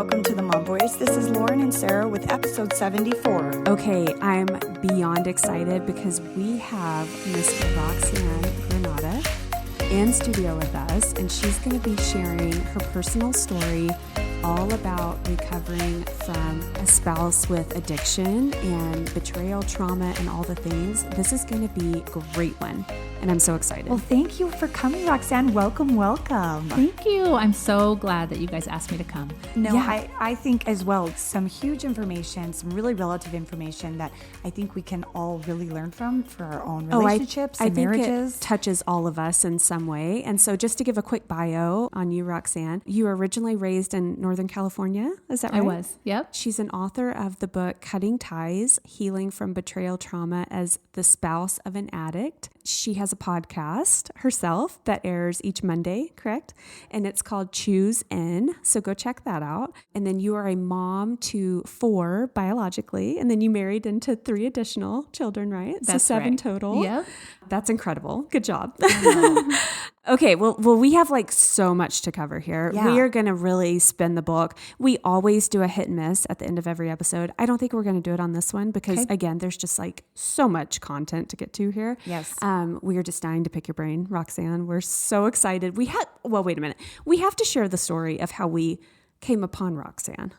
welcome to the Mom Voice. This is Lauren and Sarah with episode 74. Okay, I'm beyond excited because we have Miss Roxanne Granata in studio with us, and she's going to be sharing her personal story all about recovering from a spouse with addiction and betrayal trauma and all the things. This is going to be a great one, and I'm so excited. Well, thank you for coming, Roxanne. Welcome, welcome. Thank you. I'm so glad that you guys asked me to come. No, yeah. I think as well, some huge information, some really relative information that I think we can all really learn from for our own relationships and marriages. I think it touches all of us in some way. And so just to give a quick bio on you, Roxanne, you were originally raised in Northern California. Is that right? I was. Yep. She's an author of the book Cutting Ties, Healing from Betrayal Trauma as the Spouse of an Addict. She has a podcast herself that airs each Monday, correct? And it's called Choose In. So go check that out. And then you are a mom to 4 biologically, and then you married into 3 additional children, right? That's so 7 right. total. Yep. That's incredible. Good job. Okay, well, we have like so much to cover here. Yeah. We are going to really spin the book. We always do a hit and miss at the end of every episode. I don't think we're going to do it on this one because, again, there's just like so much content to get to here. Yes. We are just dying to pick your brain, Roxanne. We're so excited. Wait a minute. We have to share the story of how we came upon Roxanne.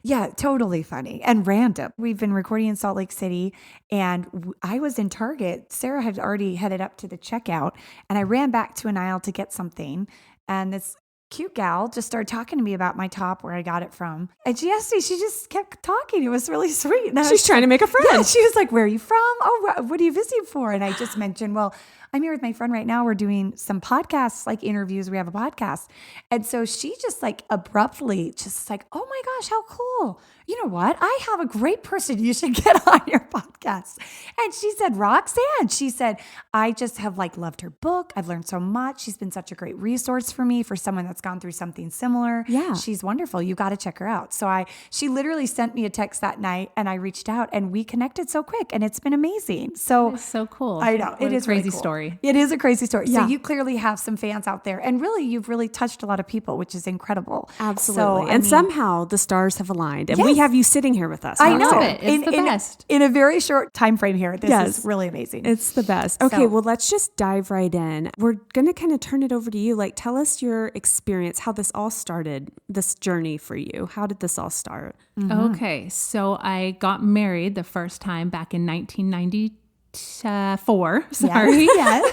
Yeah, totally funny and random. We've been recording in Salt Lake City, and I was in Target. Sarah had already headed up to the checkout, and I ran back to an aisle to get something, and this cute gal just started talking to me about my top, where I got it from. And she asked me, she just kept talking. It was really sweet. And She's trying to make a friend. Yeah, she was like, "Where are you from? Oh, what are you visiting for?" And I just mentioned, well, I'm here with my friend right now. We're doing some podcasts, like interviews. We have a podcast. And so she just like abruptly just like, "Oh my gosh, how cool. You know what? I have a great person you should get on your podcast." And she said, "Roxanne," she said, "I just have like loved her book. I've learned so much. She's been such a great resource for me, for someone that's gone through something similar. Yeah. She's wonderful. You got to check her out." So she literally sent me a text that night, and I reached out, and we connected so quick, and it's been amazing. So It's so cool. I know. What It a is crazy really cool. story. It is a crazy story. Yeah. So you clearly have some fans out there, and really, you've really touched a lot of people, which is incredible. Absolutely. So, And somehow the stars have aligned, and Yes. we have you sitting here with us. I know. love it. It's the best. In a very short time frame here. This Yes. is really amazing. It's the best. Okay, well, let's just dive right in. We're going to kind of turn it over to you. Like, tell us your experience, how this all started, this journey for you. How did this all start? Okay. So I got married the first time back in 1994. Sorry. Yes.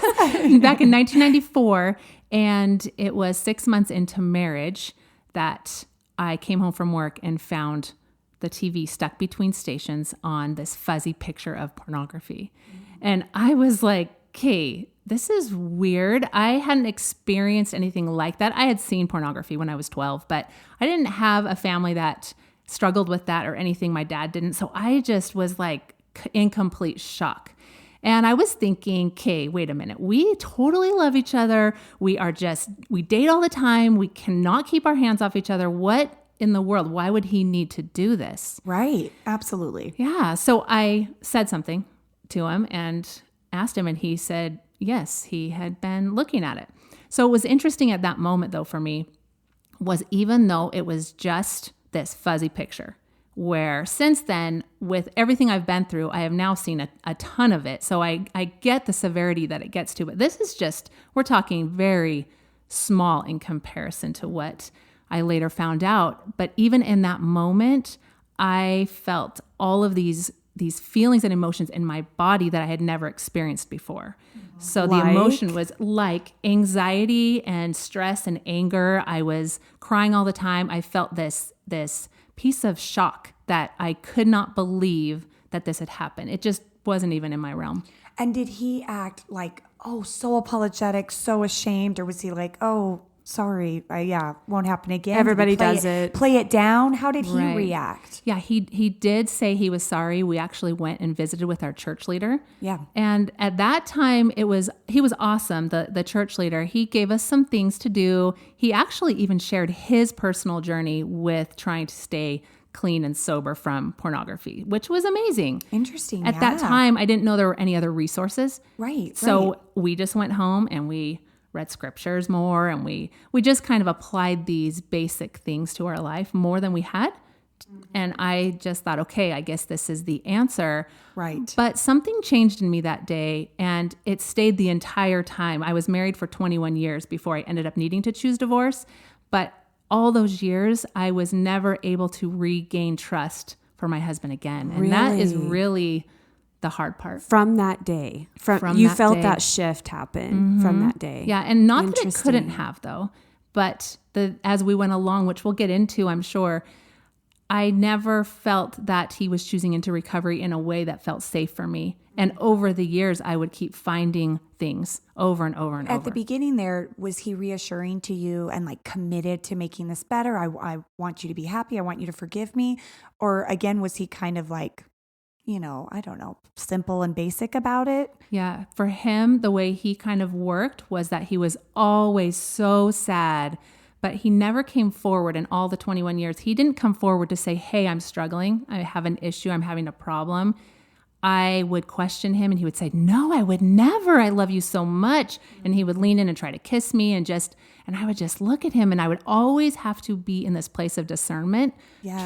Back in 1994. And it was 6 months into marriage that I came home from work and found the TV stuck between stations on this fuzzy picture of pornography. And I was like, okay, this is weird. I hadn't experienced anything like that. I had seen pornography when I was 12, but I didn't have a family that struggled with that or anything. My dad didn't. So I just was like in complete shock. And I was thinking, okay, wait a minute. We totally love each other. We date all the time. We cannot keep our hands off each other. What in the world? Why would he need to do this? Right. Absolutely. Yeah. So I said something to him and asked him, and he said, yes, he had been looking at it. So it was interesting at that moment, though, for me, was even though it was just this fuzzy picture, where since then, with everything I've been through, I have now seen a ton of it. So I get the severity that it gets to, but this is just, we're talking very small in comparison to what I later found out. But even in that moment, I felt all of these feelings and emotions in my body that I had never experienced before. So the emotion was like anxiety and stress and anger. I was crying all the time. I felt this piece of shock that I could not believe that this had happened. It just wasn't even in my realm. And did he act like, oh, so apologetic, so ashamed? Or was he like, oh, sorry, won't happen again? Everybody does it. Play it down? How did he Right. react? Yeah, he did say he was sorry. We actually went and visited with our church leader. Yeah. And at that time, he was awesome, the church leader. He gave us some things to do. He actually even shared his personal journey with trying to stay clean and sober from pornography, which was amazing. Interesting. At that time, I didn't know there were any other resources. Right. So we just went home and we read scriptures more, and we just kind of applied these basic things to our life more than we had. And I just thought, okay, I guess this is the answer. Right. But something changed in me that day, and it stayed the entire time. I was married for 21 years before I ended up needing to choose divorce. But all those years, I was never able to regain trust for my husband again. And that is really the hard part. From that day, from you felt that shift happen from that day. Yeah. And not that it couldn't have, though, but as we went along, which we'll get into, I'm sure, I never felt that he was choosing into recovery in a way that felt safe for me. And over the years, I would keep finding things over and over and over. At the beginning there, was he reassuring to you and like committed to making this better? I want you to be happy. I want you to forgive me. Or again, was he kind of like, I don't know, simple and basic about it? Yeah. For him, the way he kind of worked was that he was always so sad, but he never came forward in all the 21 years. He didn't come forward to say, hey, I'm struggling. I have an issue. I'm having a problem. I would question him and he would say, no, I would never. I love you so much. And he would lean in and try to kiss me and I would just look at him, and I would always have to be in this place of discernment,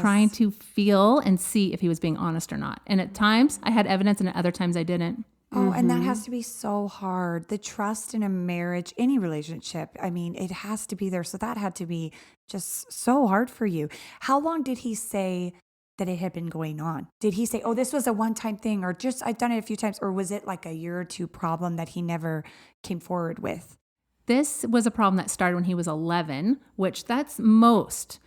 trying to feel and see if he was being honest or not. And at times I had evidence and at other times I didn't. Oh, and that has to be so hard. The trust in a marriage, any relationship, I mean, it has to be there. So that had to be just so hard for you. How long did he say that it had been going on? Did he say, oh, this was a one-time thing, or just I've done it a few times, or was it like a year or two problem that he never came forward with? This was a problem that started when he was 11, which that's most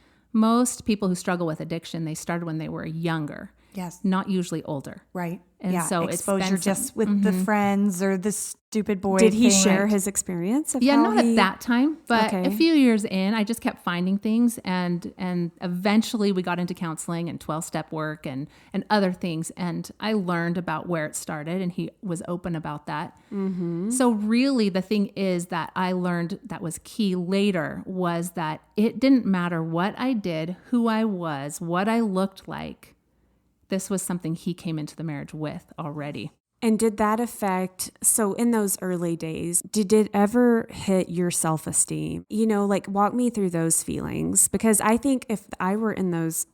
people who struggle with addiction, they started when they were younger. Yes. Not usually older. Right. And so exposure just with the friends or the stupid boy. Did he thing, share his experience? Yeah, not at that time, but a few years in, I just kept finding things, and eventually we got into counseling and 12-step work and other things, and I learned about where it started, and he was open about that. Mm-hmm. So really, the thing is that I learned that was key later was that it didn't matter what I did, who I was, what I looked like. This was something he came into the marriage with already. And did that affect, so in those early days, did it ever hit your self-esteem? Like walk me through those feelings, because I think if I were in those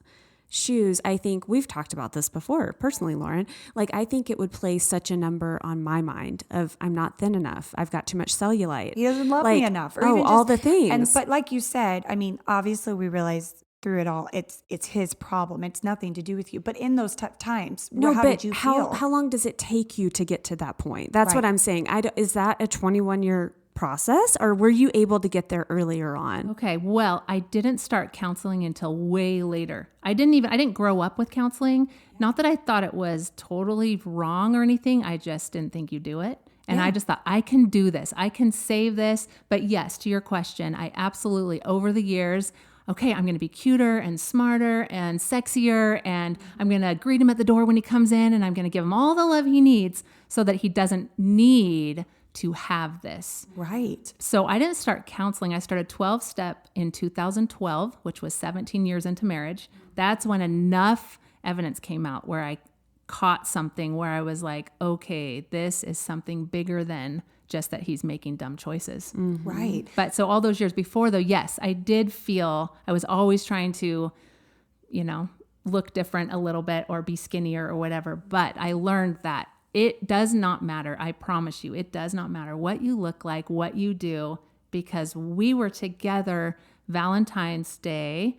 shoes, I think we've talked about this before personally, Lauren, like I think it would place such a number on my mind of I'm not thin enough. I've got too much cellulite. He doesn't love me enough. Or even all the things. But like you said, I mean, obviously we realized through it all, it's his problem. It's nothing to do with you. But in those tough times, how did you feel? How long does it take you to get to that point? That's what I'm saying. Is that a 21-year process, or were you able to get there earlier on? Okay, well, I didn't start counseling until way later. I didn't grow up with counseling. Not that I thought it was totally wrong or anything. I just didn't think you do it. And I just thought, I can do this. I can save this. But yes, to your question, I absolutely, over the years, okay, I'm going to be cuter and smarter and sexier, and I'm going to greet him at the door when he comes in, and I'm going to give him all the love he needs so that he doesn't need to have this. Right. So I didn't start counseling. I started 12-step in 2012, which was 17 years into marriage. That's when enough evidence came out where I caught something where I was like, okay, this is something bigger than just that he's making dumb choices. Mm-hmm. Right. But so all those years before, though, yes, I did feel I was always trying to, look different a little bit or be skinnier or whatever. But I learned that it does not matter. I promise you, it does not matter what you look like, what you do, because we were together Valentine's Day,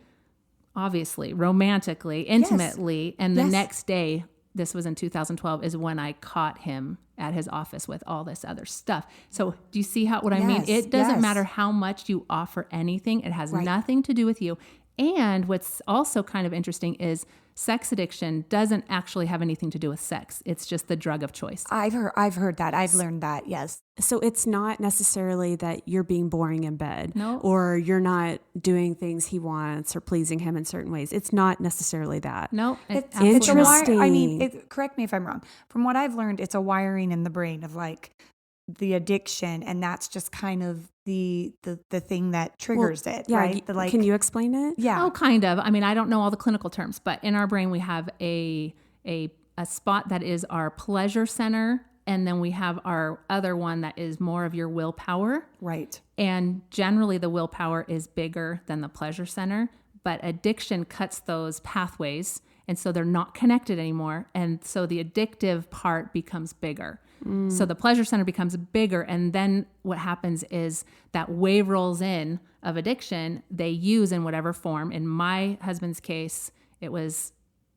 obviously, romantically, intimately. And the next day, this was in 2012, is when I caught him at his office with all this other stuff. So do you see what I mean? It doesn't matter how much you offer anything. It has nothing to do with you. And what's also kind of interesting is sex addiction doesn't actually have anything to do with sex. It's just the drug of choice. I've heard that. I've learned that. Yes. So it's not necessarily that you're being boring in bed, or you're not doing things he wants or pleasing him in certain ways. It's not necessarily that. No, it's interesting. Correct me if I'm wrong. From what I've learned, it's a wiring in the brain of like the addiction, and that's just kind of the thing that triggers it, right? Can you explain it? Yeah. Oh, kind of. I mean, I don't know all the clinical terms, but in our brain we have a spot that is our pleasure center, And then we have our other one that is more of your willpower. Right. And generally the willpower is bigger than the pleasure center, but addiction cuts those pathways. And so they're not connected anymore. And so the addictive part becomes bigger. So the pleasure center becomes bigger. And then what happens is that wave rolls in of addiction they use in whatever form. In my husband's case, it was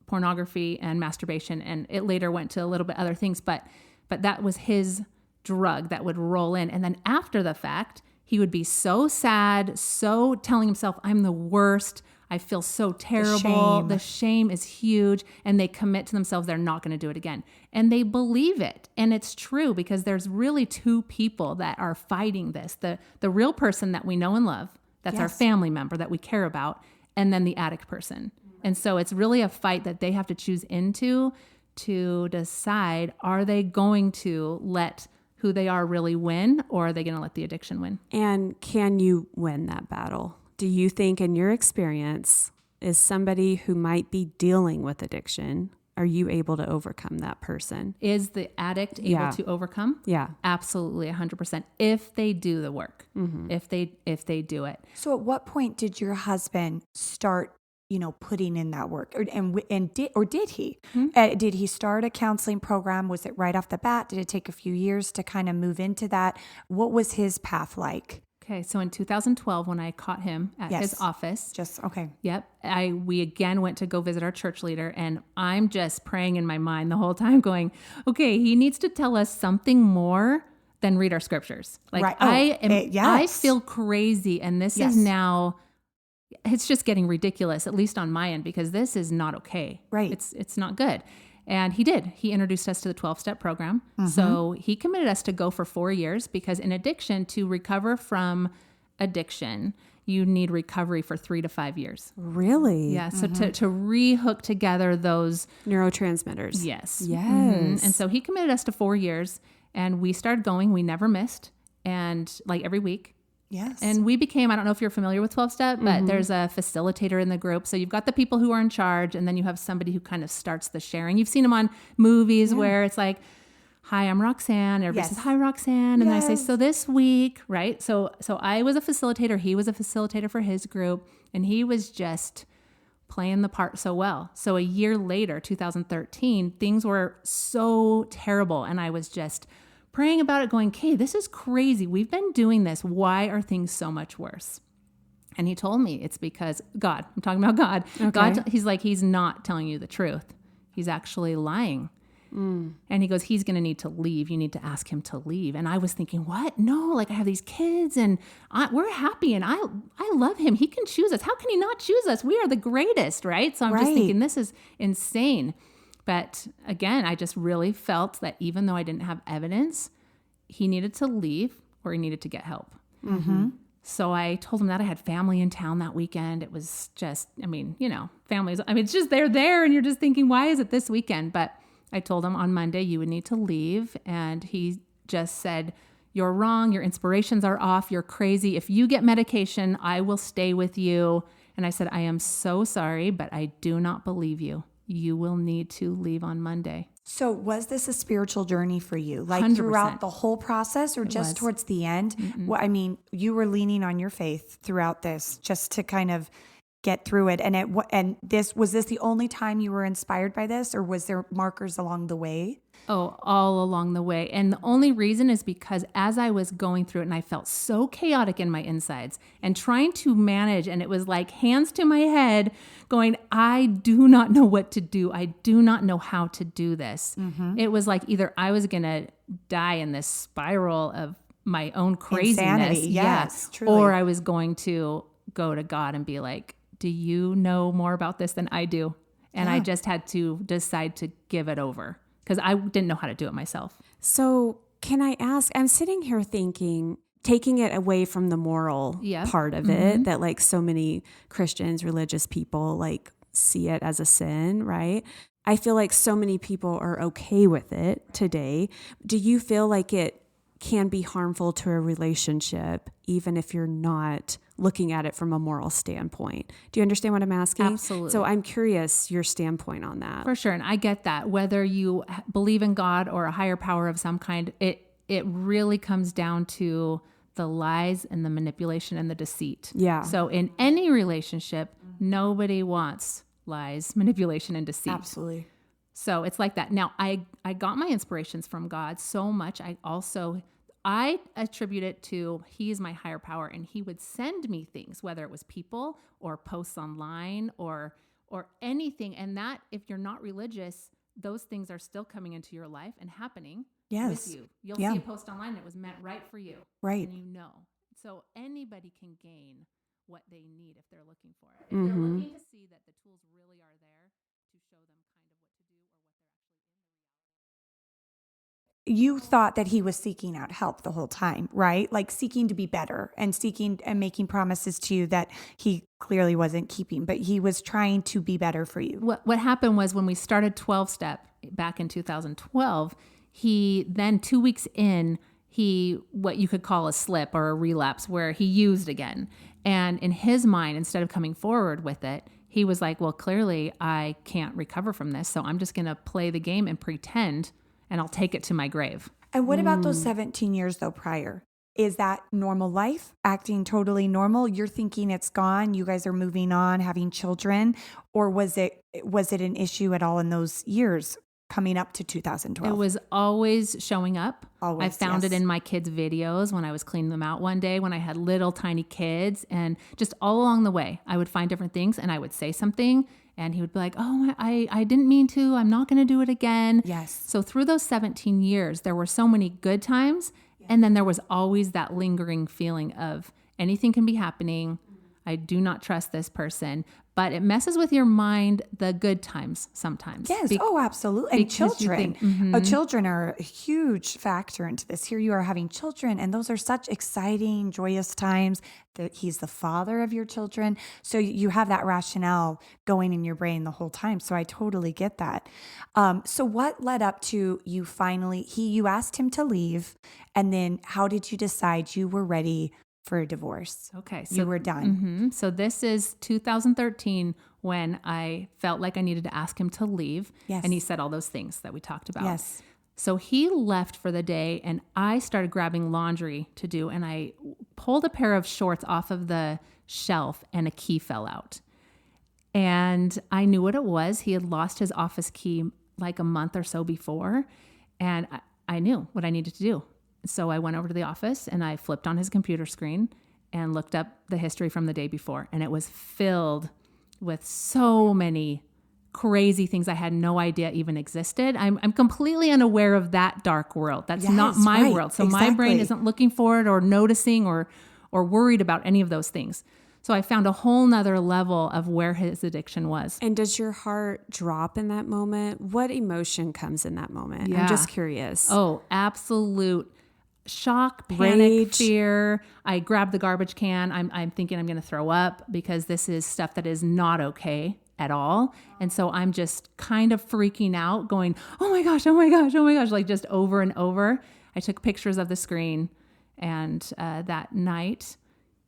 pornography and masturbation. And it later went to a little bit other things, but that was his drug that would roll in. And then after the fact, he would be so sad, so telling himself, I'm the worst. I feel so terrible. The shame is huge. And they commit to themselves they're not going to do it again. And they believe it. And it's true because there's really two people that are fighting this. The real person that we know and love, that's our family member that we care about, and then the addict person. And so it's really a fight that they have to choose into to decide, are they going to let who they are really win, or are they going to let the addiction win? And can you win that battle? Do you think in your experience, is somebody who might be dealing with addiction, are you able to overcome that person? Is the addict able to overcome? Yeah. Absolutely, 100%. If they do the work, if they do it. So at what point did your husband start, putting in that work, did he? Did he start a counseling program? Was it right off the bat? Did it take a few years to kind of move into that? What was his path like? Okay, so in 2012, when I caught him at his office, Yep, we again went to go visit our church leader, and I'm just praying in my mind the whole time, going, "Okay, he needs to tell us something more than read our scriptures." Like I feel crazy, and this is now. It's just getting ridiculous, at least on my end, because this is not okay. Right. It's not good. And he did. He introduced us to the 12-step program. So he committed us to go for 4 years because in addiction, to recover from addiction, you need recovery for 3 to 5 years. Really? Yeah. So to rehook together those neurotransmitters. Yes. Yes. And so he committed us to 4 years, and we started going. We never missed. And like every week. Yes. And we became, I don't know if you're familiar with 12-step, but there's a facilitator in the group. So you've got the people who are in charge, and then you have somebody who kind of starts the sharing. You've seen them on movies where it's like, "Hi, I'm Roxanne." Everybody says, "Hi, Roxanne." And then I say, "So this week," right? So I was a facilitator. He was a facilitator for his group, and he was just playing the part so well. So a year later, 2013, things were so terrible. And I was just praying about it, going, "Okay, this is crazy. We've been doing this. Why are things so much worse?" And he told me it's because God, I'm talking about God. Okay. God, he's like, he's not telling you the truth. He's actually lying. And he goes, he's going to need to leave. You need to ask him to leave. And I was thinking, what? No, like I have these kids and we're happy and I love him. He can choose us. How can he not choose us? We are the greatest, right? So I'm just thinking this is insane. But again, I just really felt that even though I didn't have evidence, he needed to leave or he needed to get help. So I told him that I had family in town that weekend. It was just, families, it's just, they're there and you're just thinking, why is it this weekend? But I told him on Monday, you would need to leave. And he just said, "You're wrong. Your inspirations are off. You're crazy. If you get medication, I will stay with you." And I said, "I am so sorry, but I do not believe you. You will need to leave on Monday." So was this a spiritual journey for you? Like 100%. Throughout the whole process or just towards the end? Well, you were leaning on your faith throughout this just to kind of get through it. And was this the only time you were inspired by this, or was there markers along the way? Oh, all along the way. And the only reason is because as I was going through it and I felt so chaotic in my insides and trying to manage, and it was like hands to my head going, I do not know what to do. I do not know how to do this. It was like either I was going to die in this spiral of my own craziness. Insanity, yes, truly. Or I was going to go to God and be like, do you know more about this than I do? And I just had to decide to give it over, because I didn't know how to do it myself. So can I ask, I'm sitting here thinking, taking it away from the moral part of it, that like so many Christians, religious people like see it as a sin, right? I feel like so many people are okay with it today. Do you feel like it can be harmful to a relationship, even if you're not looking at it from a moral standpoint. Do you understand what I'm asking? Absolutely. So I'm curious your standpoint on that. For sure. And I get that. Whether you believe in God or a higher power of some kind, it really comes down to the lies and the manipulation and the deceit. Yeah. So in any relationship, nobody wants lies, manipulation, and deceit. Absolutely. So it's like that. Now, I got my inspirations from God so much. I attribute it to he is my higher power, and he would send me things, whether it was people or posts online or anything. And that, if you're not religious, those things are still coming into your life and happening Yes. with you. You'll Yeah. see a post online and it was meant right for you. Right. And you know. So anybody can gain what they need if they're looking for it. If they're looking to see that the tools really are there to show them kind of what to do or what they're actually in. You thought that he was seeking out help the whole time, right? Like seeking to be better and seeking and making promises to you that he clearly wasn't keeping, but he was trying to be better for you. What happened was when we started 12-step back in 2012, he then 2 weeks in, what you could call a slip or a relapse where he used again. And in his mind, instead of coming forward with it, he was like, well, clearly I can't recover from this. So I'm just going to play the game and pretend, and I'll take it to my grave. And what about those 17 years though prior? Is that normal life, acting totally normal? You're thinking it's gone, you guys are moving on, having children, or was it an issue at all in those years coming up to 2012? It was always showing up. Always, I found yes. it in my kids' videos when I was cleaning them out one day when I had little tiny kids, and just all along the way, I would find different things and I would say something and he would be like, oh, I didn't mean to, I'm not going to do it again. Yes. So through those 17 years, there were so many good times. And then there was always that lingering feeling of anything can be happening. I do not trust this person, but it messes with your mind the good times sometimes. Yes. Absolutely. And because you children. think, Children are a huge factor into this. Here you are having children, and those are such exciting, joyous times that he's the father of your children. So you have that rationale going in your brain the whole time. So I totally get that. So what led up to you finally, you asked him to leave, and then how did you decide you were ready for a divorce? Okay. So you were done. So this is 2013 when I felt like I needed to ask him to leave. Yes. And he said all those things that we talked about. Yes. So he left for the day and I started grabbing laundry to do. And I pulled a pair of shorts off of the shelf and a key fell out. And I knew what it was. He had lost his office key like a month or so before. And I knew what I needed to do. So I went over to the office and I flipped on his computer screen and looked up the history from the day before. And it was filled with so many crazy things I had no idea even existed. I'm completely unaware of that dark world. That's not Yes, my right, world. So my brain exactly. isn't looking for it or noticing or worried about any of those things. So I found a whole nother level of where his addiction was. And does your heart drop in that moment? What emotion comes in that moment? Yeah. I'm just curious. Oh, absolute shock, panic, Rage. fear. I grabbed the garbage can. I'm thinking I'm going to throw up because this is stuff that is not okay at all. And so I'm just kind of freaking out going, oh my gosh, oh my gosh, oh my gosh, like just over and over. I took pictures of the screen, and that night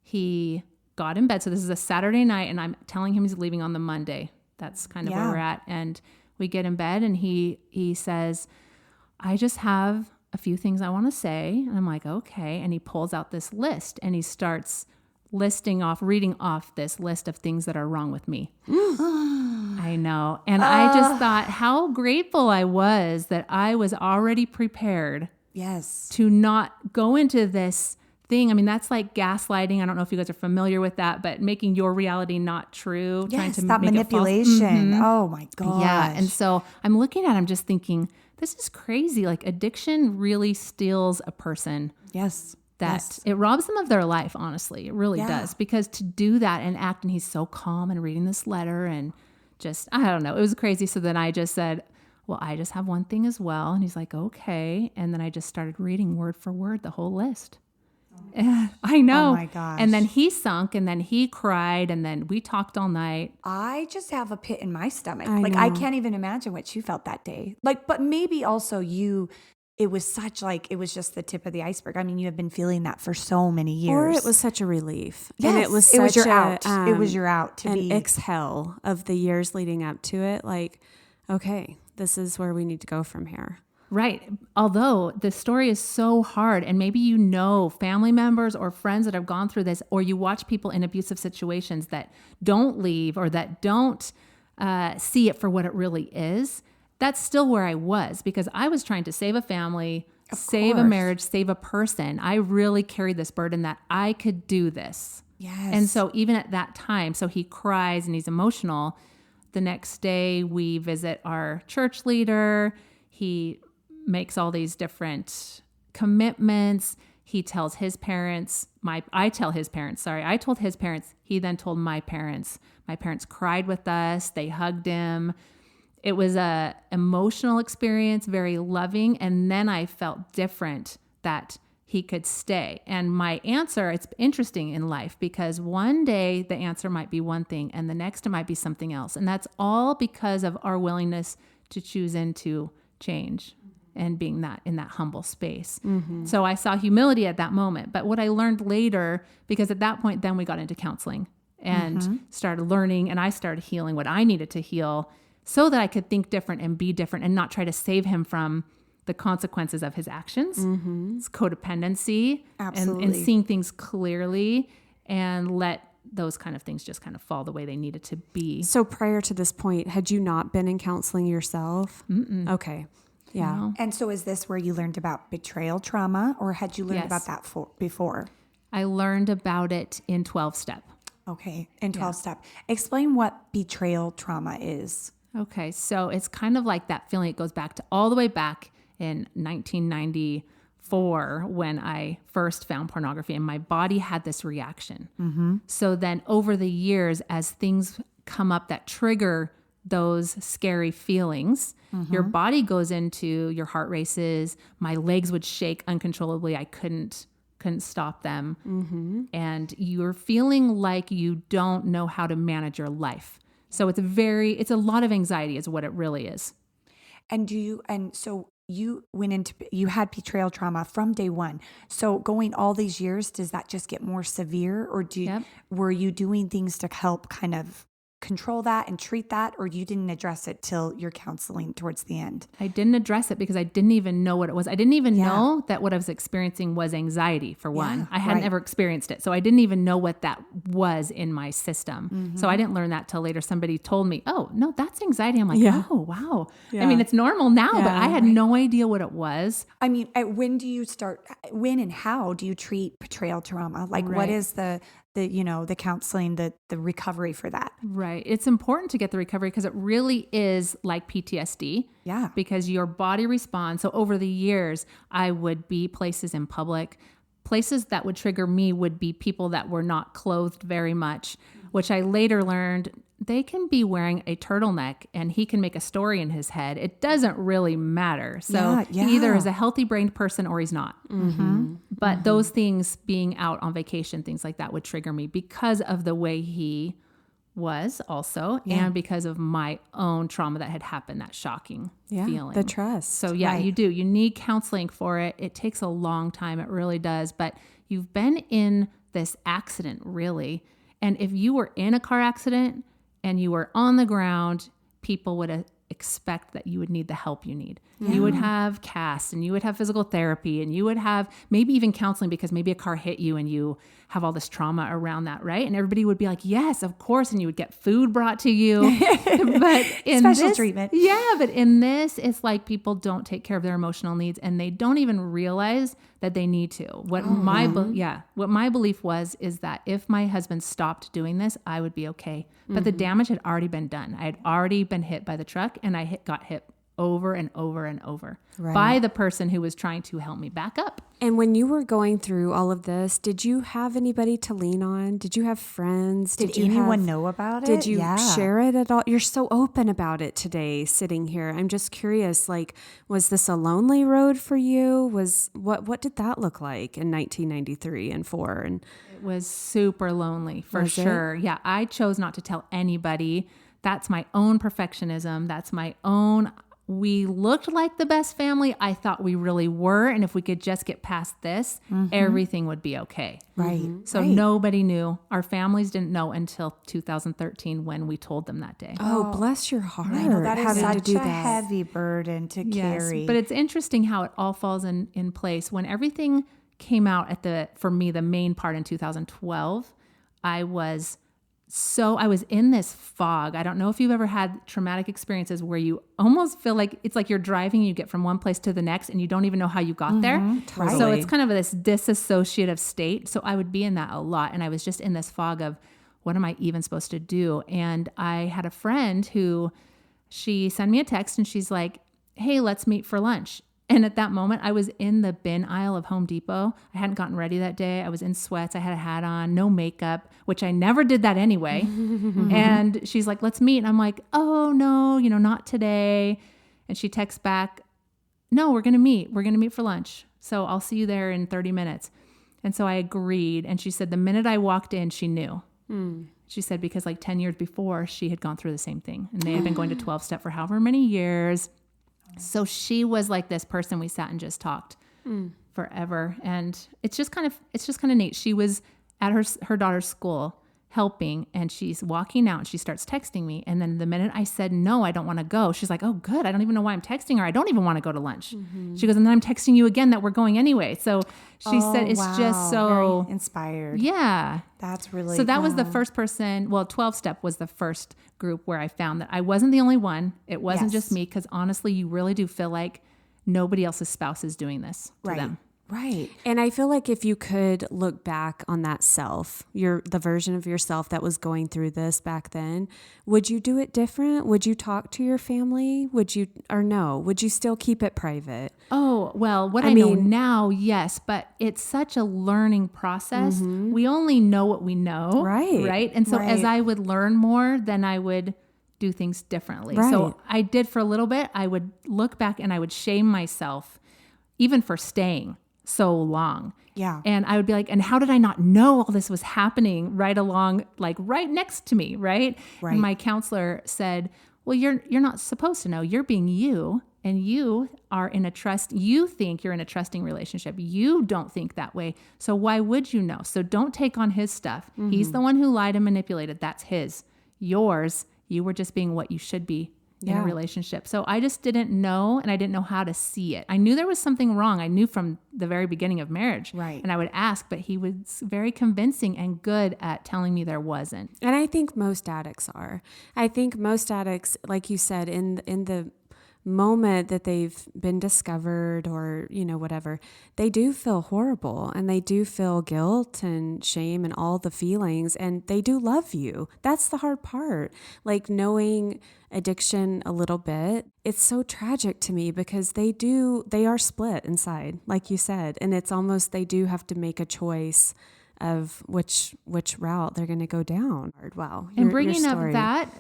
he got in bed. So this is a Saturday night and I'm telling him he's leaving on the Monday. That's kind of where we're at. And we get in bed and he says, I just have a few things I want to say. And I'm like, okay. And he pulls out this list and he starts reading off this list of things that are wrong with me. I know. And I just thought how grateful I was that I was already prepared Yes. to not go into this thing. I mean, that's like gaslighting. I don't know if you guys are familiar with that, but making your reality not true, trying Yes, to that make manipulation. It false. Oh my gosh. Yeah. And so I'm looking at it, I'm just thinking, this is crazy. Like addiction really steals a person. Yes. That Yes. it robs them of their life, honestly. It really Yeah. does. Because to do that and act, and he's so calm and reading this letter and just, I don't know, it was crazy. So then I just said, well, I just have one thing as well. And he's like, okay. And then I just started reading word for word the whole list. I know. Oh my gosh. And then he sunk and then he cried and then we talked all night. I just have a pit in my stomach. I I know. can't even imagine what you felt that day. But maybe also you it was such like, it was just the tip of the iceberg. I mean, you have been feeling that for so many years. Or it was such a relief. Yes, and it was your a, out. It was your out to an be. exhale of the years leading up to it. Like, okay, this is where we need to go from here. Right. Although the story is so hard, and maybe you know family members or friends that have gone through this, or you watch people in abusive situations that don't leave or that don't see it for what it really is. That's still where I was, because I was trying to save a family, save a marriage, save a person. I really carried this burden that I could do this. Yes. And so even at that time, so he cries and he's emotional. The next day we visit our church leader. He makes all these different commitments. He tells his parents, I told his parents, he then told my parents. My parents cried with us. They hugged him. It was a emotional experience, very loving. And then I felt different that he could stay. And my answer, it's interesting in life, because one day the answer might be one thing and the next it might be something else. And that's all because of our willingness to choose into change and being that in that humble space. Mm-hmm. So I saw humility at that moment. But what I learned later, because at that point, then we got into counseling and started learning, and I started healing what I needed to heal so that I could think different and be different and not try to save him from the consequences of his actions, his codependency, and seeing things clearly, and let those kind of things just kind of fall the way they needed to be. So prior to this point, had you not been in counseling yourself? Mm-mm. Okay. Yeah. No. And so is this where you learned about betrayal trauma, or had you learned about that before? I learned about it in 12-step. Okay. In 12-step. Explain what betrayal trauma is. Okay. So it's kind of like that feeling. It goes back to all the way back in 1994 when I first found pornography, and my body had this reaction. Mm-hmm. So then over the years, as things come up that trigger those scary feelings, your body goes into, your heart races, my legs would shake uncontrollably. I couldn't stop them. Mm-hmm. And you're feeling like you don't know how to manage your life. So it's a lot of anxiety is what it really is. So you you had betrayal trauma from day one. So going all these years, does that just get more severe, or were you doing things to help kind of control that and treat that, or you didn't address it till your counseling towards the end? I didn't address it because I didn't even know what it was. I didn't even know that what I was experiencing was anxiety, for one. I hadn't ever experienced it. So I didn't even know what that was in my system. Mm-hmm. So I didn't learn that till later. Somebody told me, oh, no, that's anxiety. I'm like, oh, wow. Yeah. I mean, it's normal now, but I had no idea what it was. I mean, when and how do you treat betrayal trauma? Like what is the counseling, the recovery for that? Right. It's important to get the recovery because it really is like PTSD. Yeah. Because your body responds. So over the years, I would be places in public. Places that would trigger me would be people that were not clothed very much, which I later learned they can be wearing a turtleneck and he can make a story in his head. It doesn't really matter. So he either is a healthy-brained person or he's not. Mm-hmm. But those things, being out on vacation, things like that would trigger me because of the way he was also and because of my own trauma that had happened, that shocking feeling. The trust. So you do. You need counseling for it. It takes a long time. It really does. But you've been in this accident, really. And if you were in a car accident and you were on the ground, people would expect that you would need the help you need. Yeah. You would have casts and you would have physical therapy and you would have maybe even counseling because maybe a car hit you and you have all this trauma around that, right? And everybody would be like, yes, of course. And you would get food brought to you. But in special treatment. Yeah, but in this, it's like people don't take care of their emotional needs and they don't even realize that they need to. What my belief is that if my husband stopped doing this, I would be okay. But the damage had already been done. I had already been hit by the truck and I got hit over and over and over by the person who was trying to help me back up. And when you were going through all of this, did you have anybody to lean on? Did you have friends? Did anyone know about it? Did you share it at all? You're so open about it today, sitting here. I'm just curious, like, was this a lonely road for you? What did that look like in 1993 and 4? And it was super lonely for sure. Yeah, I chose not to tell anybody. That's my own perfectionism. That's my own, we looked like the best family. I thought we really were. And if we could just get past this, everything would be okay. Right. So nobody knew. Our families didn't know until 2013 when we told them that day. Oh, bless your heart. I know that is having to such do a that. heavy burden to carry. But it's interesting how it all falls in place. When everything came out for me, the main part in 2012, I was in this fog. I don't know if you've ever had traumatic experiences where you almost feel like it's like you're driving, you get from one place to the next and you don't even know how you got there. Totally. So it's kind of this disassociative state. So I would be in that a lot. And I was just in this fog of, what am I even supposed to do? And I had a friend who, she sent me a text and she's like, hey, let's meet for lunch. And at that moment, I was in the bin aisle of Home Depot. I hadn't gotten ready that day. I was in sweats. I had a hat on, no makeup, which I never did that anyway. And she's like, let's meet. And I'm like, oh, no, not today. And she texts back, no, we're going to meet. We're going to meet for lunch. So I'll see you there in 30 minutes. And so I agreed. And she said, the minute I walked in, she knew. She said, because like 10 years before, she had gone through the same thing. And they had been going to 12-step for however many years. So she was like this person we sat and just talked forever. And it's just kind of neat. She was at her daughter's school helping and she's walking out and she starts texting me. And then the minute I said, no, I don't want to go, she's like, oh, good. I don't even know why I'm texting her. I don't even want to go to lunch. She goes, and then I'm texting you again that we're going anyway. So she said, it's just so very inspired. Yeah. That's really, so that was the first person. Well, 12-step was the first group where I found that I wasn't the only one. It wasn't just me. Cause honestly, you really do feel like nobody else's spouse is doing this to them. Right. And I feel like if you could look back on that self, the version of yourself that was going through this back then, would you do it different? Would you talk to your family? Would you still keep it private? Oh, well, I know now, yes, but it's such a learning process. We only know what we know. Right. And so as I would learn more, then I would do things differently. Right. So I did for a little bit. I would look back and I would shame myself even for staying so long. Yeah. And I would be like, and how did I not know all this was happening right along, like right next to me, right? And my counselor said, well, you're not supposed to know. You're being you, and you are in a you think you're in a trusting relationship. You don't think that way. So why would you know? So don't take on his stuff. He's the one who lied and manipulated. That's his. Yours, you were just being what you should be in a relationship. So I just didn't know, and I didn't know how to see it. I knew there was something wrong. I knew from the very beginning of marriage. Right. And I would ask, but he was very convincing and good at telling me there wasn't. And I think most addicts are. I think most addicts, like you said, in the moment that they've been discovered or, whatever, they do feel horrible and they do feel guilt and shame and all the feelings, and they do love you. That's the hard part. Like knowing addiction a little bit, it's so tragic to me because they are split inside, like you said, and it's almost, they do have to make a choice of which route they're going to go down. Wow. And bringing up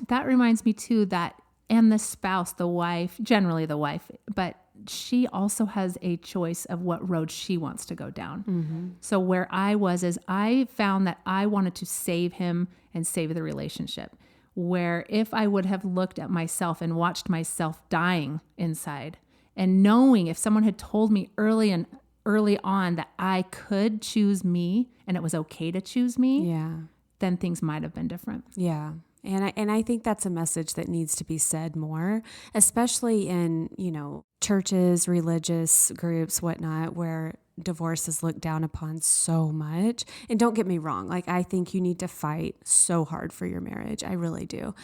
that reminds me too that, and the spouse, the wife, generally the wife, but she also has a choice of what road she wants to go down. So where I was is I found that I wanted to save him and save the relationship. Where if I would have looked at myself and watched myself dying inside and knowing if someone had told me early on that I could choose me and it was okay to choose me, then things might have been different. Yeah. And I think that's a message that needs to be said more, especially in, churches, religious groups, whatnot, where divorce is looked down upon so much. And don't get me wrong, like I think you need to fight so hard for your marriage. I really do.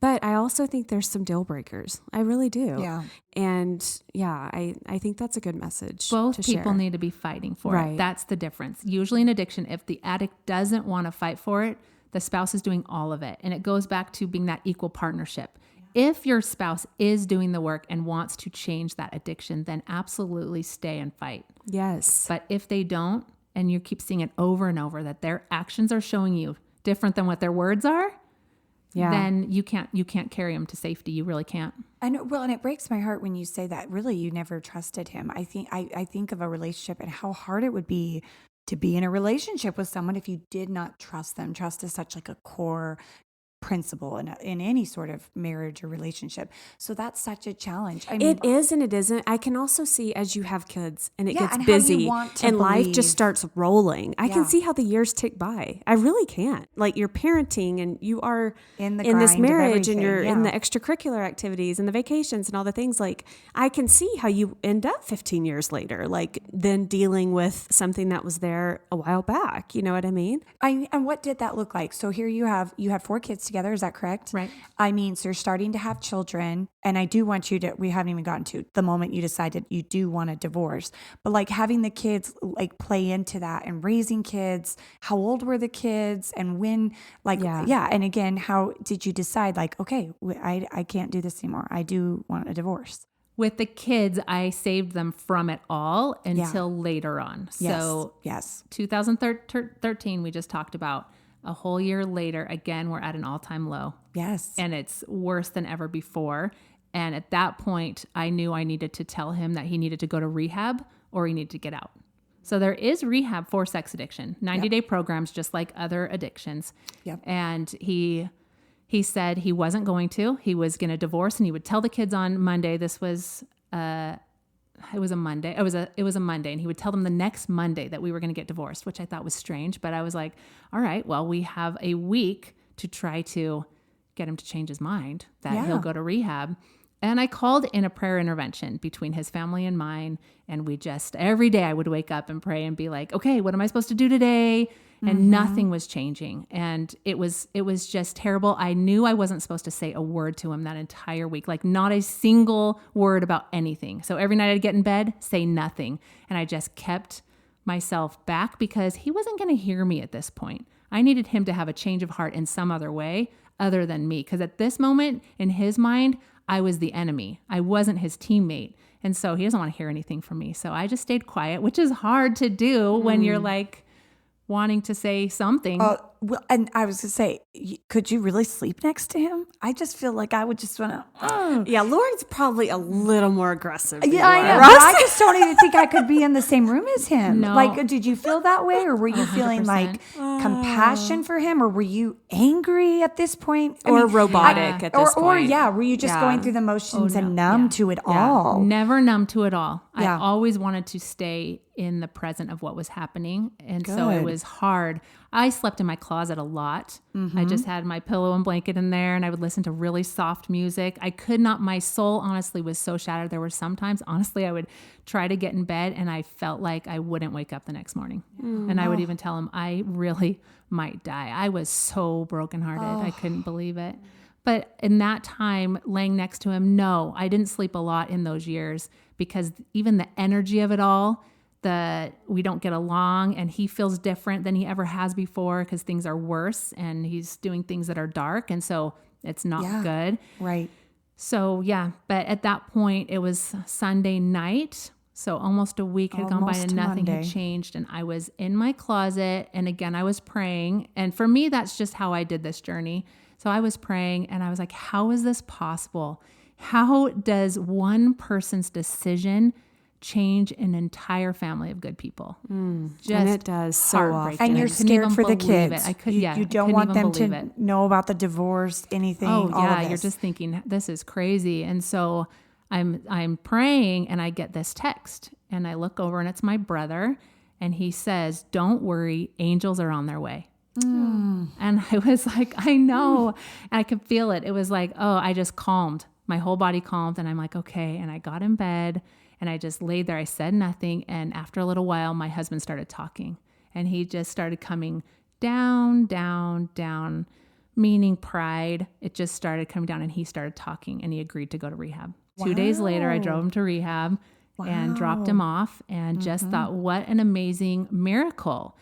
But I also think there's some deal breakers. I really do. Yeah. And I think that's a good message. Both to people share. need to be fighting for it. That's the difference. Usually in addiction, if the addict doesn't want to fight for it, the spouse is doing all of it. And it goes back to being that equal partnership. If your spouse is doing the work and wants to change that addiction, then absolutely stay and fight. Yes. But if they don't, and you keep seeing it over and over, that their actions are showing you different than what their words are, then you can't carry them to safety. You really can't. And it breaks my heart when you say that. Really, you never trusted him. I think of a relationship and how hard it would be to be in a relationship with someone if you did not trust them. Trust is such like a core principle in any sort of marriage or relationship. So that's such a challenge. I mean, It is and it isn't. I can also see as you have kids and it Yeah, gets and how you busy want to and life believe. just starts rolling. I can Yeah. see how the years tick by. I really can't. Like you're parenting and you are In the in this grind of marriage and everything, you're in the yeah. extracurricular activities and the vacations and all the things. Like I can see how you end up 15 years later, like then dealing with something that was there a while back. You know what I mean? And what did that look like? So here you had 4 kids together. Is that correct? Right. I mean, so you're starting to have children, and I do want you to, we haven't even gotten to the moment you decided you do want a divorce, but like having the kids like play into that and raising kids, how old were the kids and when, like, yeah. And again, how did you decide like, okay, I can't do this anymore. I do want a divorce. With the kids, I saved them from it all until later on. So Yes. 2013, we just talked about. A whole year later, again, we're at an all-time low. Yes. And it's worse than ever before. And at that point, I knew I needed to tell him that he needed to go to rehab or he needed to get out. So there is rehab for sex addiction, 90-day programs, just like other addictions. Yep. And he said he wasn't going to. He was going to divorce, and he would tell the kids on Monday. This was it was a Monday. It was a Monday, and he would tell them the next Monday that we were going to get divorced, which I thought was strange. But I was like, all right, well, we have a week to try to get him to change his mind that he'll go to rehab. And I called in a prayer intervention between his family and mine. And we just, every day I would wake up and pray and be like, okay, what am I supposed to do today? And nothing was changing. And it was just terrible. I knew I wasn't supposed to say a word to him that entire week, like not a single word about anything. So every night I'd get in bed, say nothing. And I just kept myself back because he wasn't going to hear me at this point. I needed him to have a change of heart in some other way other than me. Because at this moment in his mind, I was the enemy. I wasn't his teammate. And so he doesn't want to hear anything from me. So I just stayed quiet, which is hard to do when you're like wanting to say something. Well, and I was going to say, could you really sleep next to him? I just feel like I would just want to. Yeah, Lauren's probably a little more aggressive. than Yeah, I you know. are. But I just don't even think I could be in the same room as him. No. Like, did you feel that way, or were you feeling like compassion for him, or were you angry at this point, Or robotic at this or point. were you just going through the motions and numb to it all? Never numb to it all. Yeah. I always wanted to stay in the present of what was happening. And so it Good. was hard. I slept in my closet a lot. I just had my pillow and blanket in there, and I would listen to really soft music. I could not, my soul honestly was so shattered. There were sometimes, honestly, I would try to get in bed and I felt like I wouldn't wake up the next morning. And I would even tell him I really might die. I was so brokenhearted. I couldn't believe it. But in that time, laying next to him, no, I didn't sleep a lot in those years because even the energy of it all, we don't get along, and he feels different than he ever has before because things are worse and he's doing things that are dark. And so it's not good. Right. So but at that point it was Sunday night. So almost a week had gone by and nothing had changed. And I was in my closet. And again, I was praying. And for me, that's just how I did this journey. So I was praying and I was like, how is this possible? How does one person's decision change an entire family of good people? Just And it does so heartbreaking. often. And you're I couldn't scared even for the believe kids. It. I could, you don't want them to know about the divorce, anything. Oh all yeah, of you're this. just thinking this is crazy. And so I'm praying and I get this text and I look over and it's my brother and he says, "Don't worry, angels are on their way." And I was like, I know. And I could feel it. It was like, oh, I just calmed. My whole body calmed and I'm like, okay. And I got in bed and I just laid there. I said nothing. And after a little while, my husband started talking and he just started coming down, down, down, meaning pride. It just started coming down and he started talking and he agreed to go to rehab. 2 days later, I drove him to rehab and dropped him off and just thought, what an amazing miracle.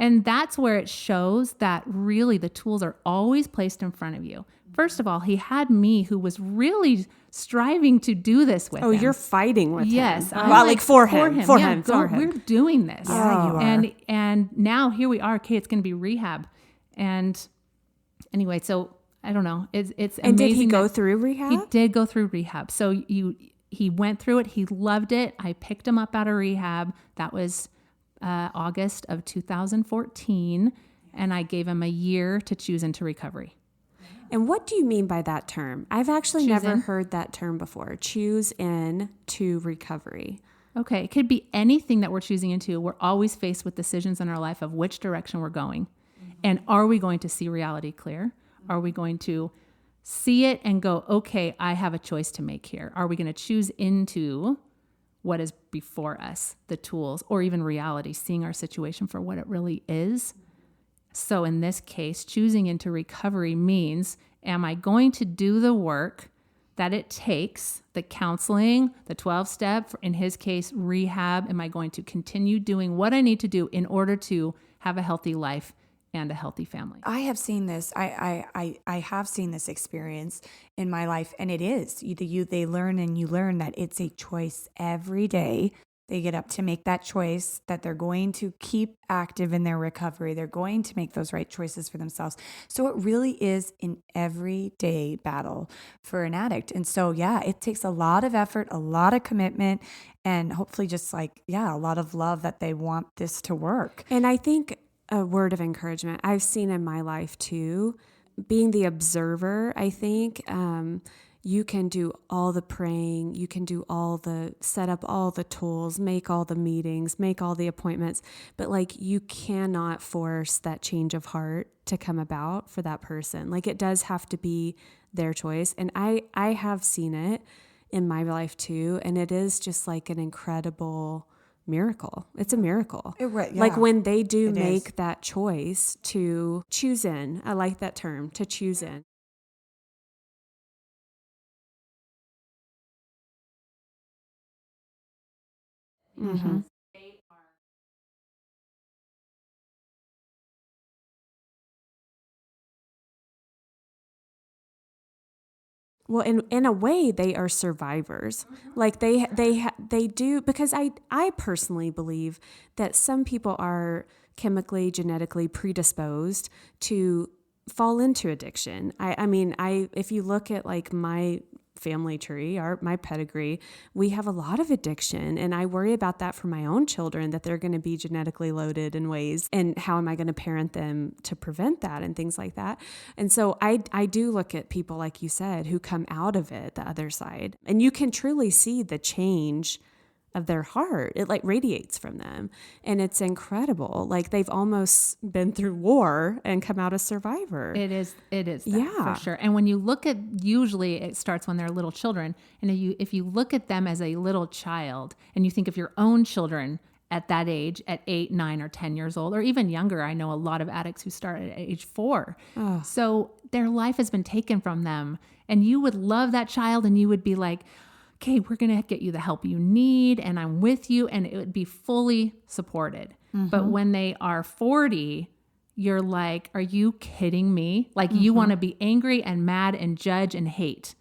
And that's where it shows that really the tools are always placed in front of you. First of all, he had me who was really striving to do this with him. Oh, you're fighting with him. Yes. I'm Well, like for him. For Yeah, him. go, For him. We're doing this. Yeah, you are. And now here we are. Okay, it's going to be rehab. And anyway, so I don't know. It's And did he amazing go that- through rehab? He did go through rehab. So he went through it. He loved it. I picked him up out of rehab. That was August of 2014. And I gave him a year to choose into recovery. And what do you mean by that term? I've actually Choose never in. heard that term before. Choose in to recovery. Okay, it could be anything that we're choosing into. We're always faced with decisions in our life of which direction we're going. And are we going to see reality clear? Are we going to see it and go, okay, I have a choice to make here? Are we going to choose into what is before us, the tools, or even reality, seeing our situation for what it really is? So in this case, choosing into recovery means, am I going to do the work that it takes, the counseling, the 12-step, in his case, rehab? Am I going to continue doing what I need to do in order to have a healthy life and a healthy family? I have seen this. I have seen this experience in my life, and it is they learn, and you learn that it's a choice every day. They get up to make that choice that they're going to keep active in their recovery. They're going to make those right choices for themselves. So it really is an everyday battle for an addict. And so, yeah, it takes a lot of effort, a lot of commitment, and hopefully just a lot of love that they want this to work. And I think a word of encouragement I've seen in my life too, being the observer, I think, you can do all the praying, you can do set up all the tools, make all the meetings, make all the appointments, but you cannot force that change of heart to come about for that person. It does have to be their choice. And I have seen it in my life too. And it is just an incredible miracle. It's a miracle. When they do make that choice to choose in. I like that term, to choose in. Mm-hmm. Well, in a way, they are survivors. They do, because I personally believe that some people are chemically, genetically predisposed to fall into addiction. If you look at my family tree, my pedigree, we have a lot of addiction, and I worry about that for my own children, that they're going to be genetically loaded in ways, and how am I going to parent them to prevent that and things like that. And so I do look at people, like you said, who come out of it the other side, and you can truly see the change of their heart. It radiates from them, and it's incredible. They've almost been through war and come out a survivor. It is that, for sure. And when you look at, usually it starts when they're little children, and if you look at them as a little child, and you think of your own children at that age, at 8, 9, or 10 years old, or even younger. I know a lot of addicts who start at age 4. Oh. So their life has been taken from them, and you would love that child, and you would be like, okay, we're going to get you the help you need, and I'm with you, and it would be fully supported. Mm-hmm. But when they are 40, you're like, are you kidding me? You want to be angry and mad and judge and hate.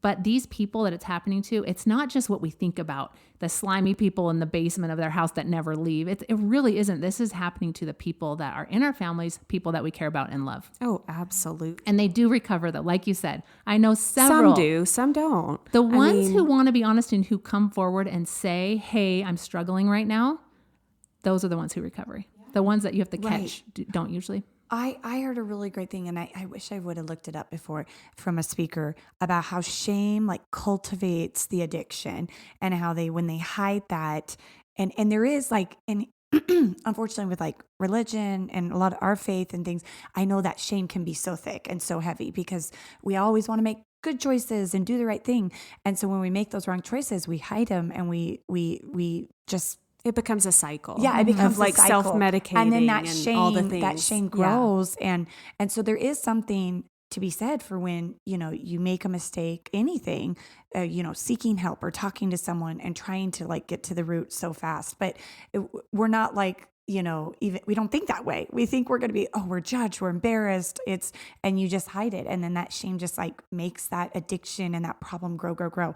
But these people that it's happening to, it's not just what we think about, the slimy people in the basement of their house that never leave. It really isn't. This is happening to the people that are in our families, people that we care about and love. Oh, absolutely. And they do recover, though. Like you said, I know several. Some do, some don't. The ones who want to be honest and who come forward and say, hey, I'm struggling right now, those are the ones who recover. Yeah. The ones that you have to catch don't usually. I heard a really great thing, and I wish I would have looked it up before, from a speaker, about how shame cultivates the addiction, and how when they hide that, and there is unfortunately with religion and a lot of our faith and things, I know that shame can be so thick and so heavy, because we always want to make good choices and do the right thing. And so when we make those wrong choices, we hide them, and we just, it becomes a cycle. Yeah, it becomes of self-medicating, and then that shame, all the things. That shame grows, and so there is something to be said for when you make a mistake, anything, seeking help or talking to someone and trying to get to the root so fast. But we're not even we don't think that way. We think we're going to be, we're judged, we're embarrassed. And you just hide it, and then that shame just makes that addiction and that problem grow.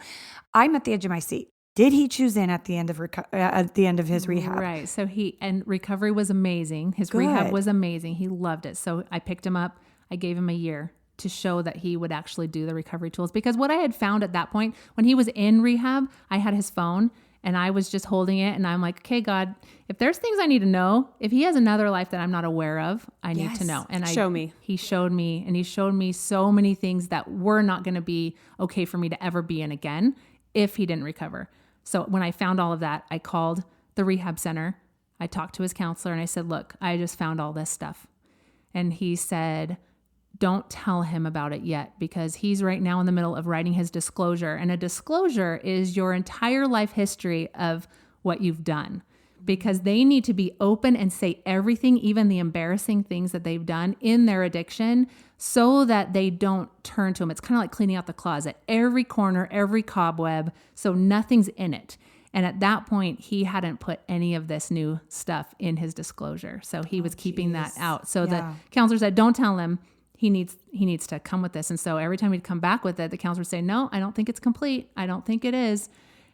I'm at the edge of my seat. Did he choose in at the end of his rehab? Right. So and recovery was amazing. His rehab was amazing. He loved it. So I picked him up. I gave him a year to show that he would actually do the recovery tools. Because what I had found at that point, when he was in rehab, I had his phone, And I was just holding it and I'm like, okay, God, if there's things I need to know, if he has another life that I'm not aware of, I need to know. And Show me. He showed me, and he showed me so many things that were not going to be okay for me to ever be in again if he didn't recover. So when I found all of that, I called the rehab center. I talked to his counselor and I said, look, I just found all this stuff. And he said, don't tell him about it yet, because he's right now in the middle of writing his disclosure. And a disclosure is your entire life history of what you've done, because they need to be open and say everything, even the embarrassing things that they've done in their addiction, so that they don't turn to him. It's kind of like cleaning out the closet, every corner, every cobweb, so nothing's in it. And at that point, he hadn't put any of this new stuff in his disclosure. So he was keeping that out. So the counselor said, don't tell him. He needs to come with this. And so every time he'd come back with it, the counselor would say, no, I don't think it's complete. I don't think it is.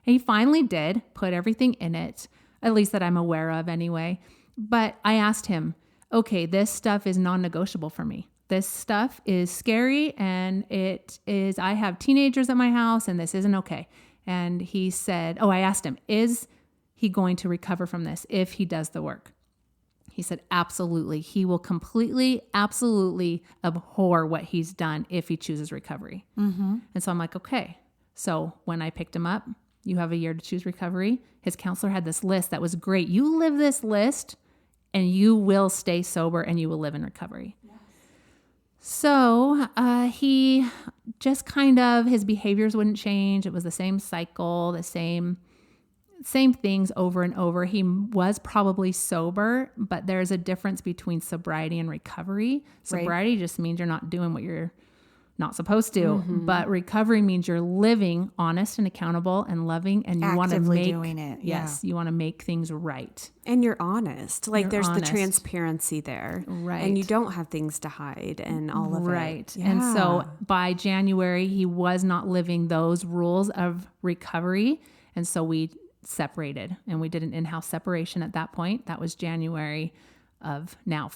And he finally did put everything in it, at least that I'm aware of anyway. But I asked him, okay, this stuff is non-negotiable for me. This stuff is scary, and I have teenagers at my house, and this isn't okay. And he said, I asked him, is he going to recover from this if he does the work? He said, absolutely. He will completely, absolutely abhor what he's done if he chooses recovery. Mm-hmm. And so I'm like, okay. So when I picked him up, you have a year to choose recovery. His counselor had this list that was great. You live this list and you will stay sober and you will live in recovery. Yes. So he just his behaviors wouldn't change. It was the same cycle, the same things over and over. He was probably sober, but there's a difference between sobriety and recovery. Sobriety just means you're not doing what you're not supposed to, mm-hmm. but recovery means you're living honest and accountable and loving, and you want to make doing it. Yes, you want to make things right. And you're honest. There's the transparency there. Right. And you don't have things to hide and all of it. Right. Yeah. And so by January, he was not living those rules of recovery. And so we separated, and we did an in-house separation at that point. That was January of now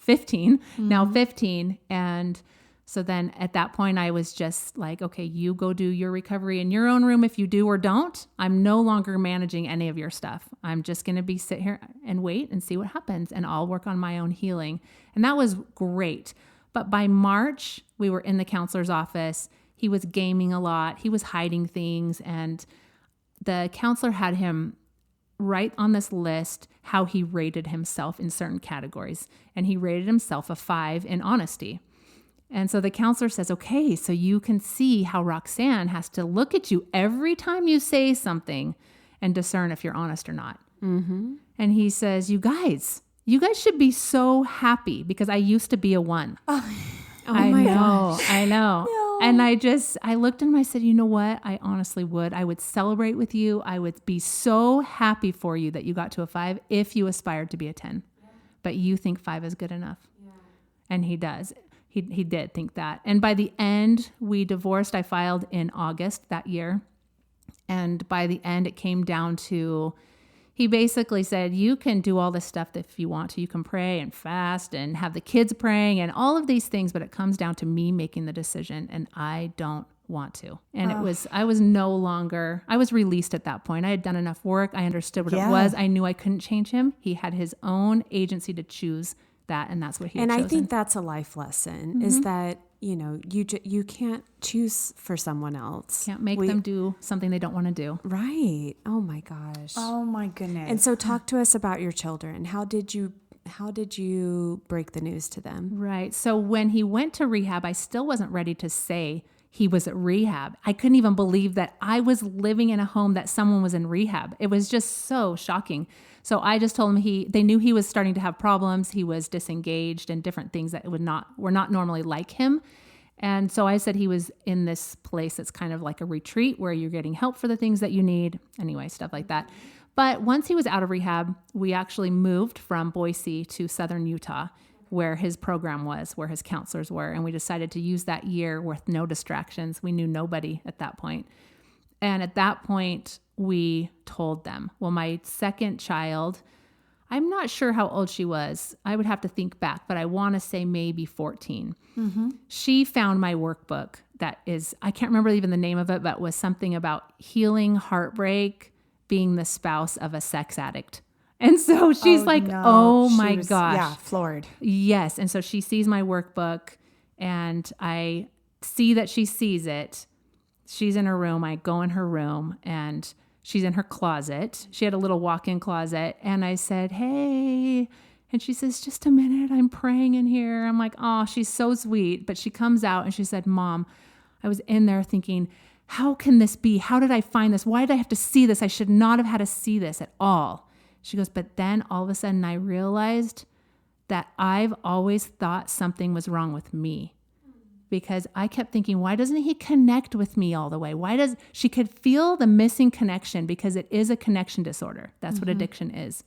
15, mm-hmm. now 15. And so then at that point I was just like, okay, you go do your recovery in your own room. If you do or don't, I'm no longer managing any of your stuff. I'm just going to sit here and wait and see what happens, and I'll work on my own healing. And that was great. But by March, we were in the counselor's office. He was gaming a lot. He was hiding things, and the counselor had him write on this list how he rated himself in certain categories. And he rated himself a 5 in honesty. And so the counselor says, okay, so you can see how Roxanne has to look at you every time you say something and discern if you're honest or not. Mm-hmm. And he says, you guys should be so happy, because I used to be a 1. I know. No. And I looked at him, I said, you know what? I honestly would. I would celebrate with you. I would be so happy for you that you got to a 5 if you aspired to be a 10. Yeah. But you think 5 is good enough. Yeah. And he does. He did think that. And by the end, we divorced. I filed in August that year. And by the end, it came down to, he basically said, you can do all this stuff if you want to. You can pray and fast and have the kids praying and all of these things, but it comes down to me making the decision, and I don't want to. And I was released at that point. I had done enough work. I understood what it was. I knew I couldn't change him. He had his own agency to choose that, and that's what he had chosen. And I think that's a life lesson, mm-hmm. is that, you can't choose for someone else. Can't make them do something they don't want to do. Right. Oh my gosh. Oh my goodness. And so talk to us about your children. How did you break the news to them? Right. So when he went to rehab, I still wasn't ready to say he was at rehab. I couldn't even believe that I was living in a home that someone was in rehab. It was just so shocking. So I just told him they knew he was starting to have problems. He was disengaged and different things that were not normally like him. And so I said he was in this place that's kind of like a retreat where you're getting help for the things that you need. Anyway, stuff like that. But once he was out of rehab, we actually moved from Boise to southern Utah, where his program was, where his counselors were. And we decided to use that year with no distractions. We knew nobody at that point. And at that point, we told them. Well, my second child, I'm not sure how old she was. I would have to think back, but I want to say maybe 14. Mm-hmm. She found my workbook that is, I can't remember even the name of it, but was something about healing heartbreak, being the spouse of a sex addict. And so she's oh my gosh. Yeah, floored. Yes. And so she sees my workbook and I see that she sees it. She's in her room. I go in her room and she's in her closet. She had a little walk-in closet. And I said, hey. And she says, just a minute. I'm praying in here. I'm like, oh, she's so sweet. But she comes out and she said, Mom, I was in there thinking, how can this be? How did I find this? Why did I have to see this? I should not have had to see this at all. She goes, but then all of a sudden I realized that I've always thought something was wrong with me because I kept thinking, why doesn't he connect with me all the way? She could feel the missing connection because it is a connection disorder. That's what addiction is.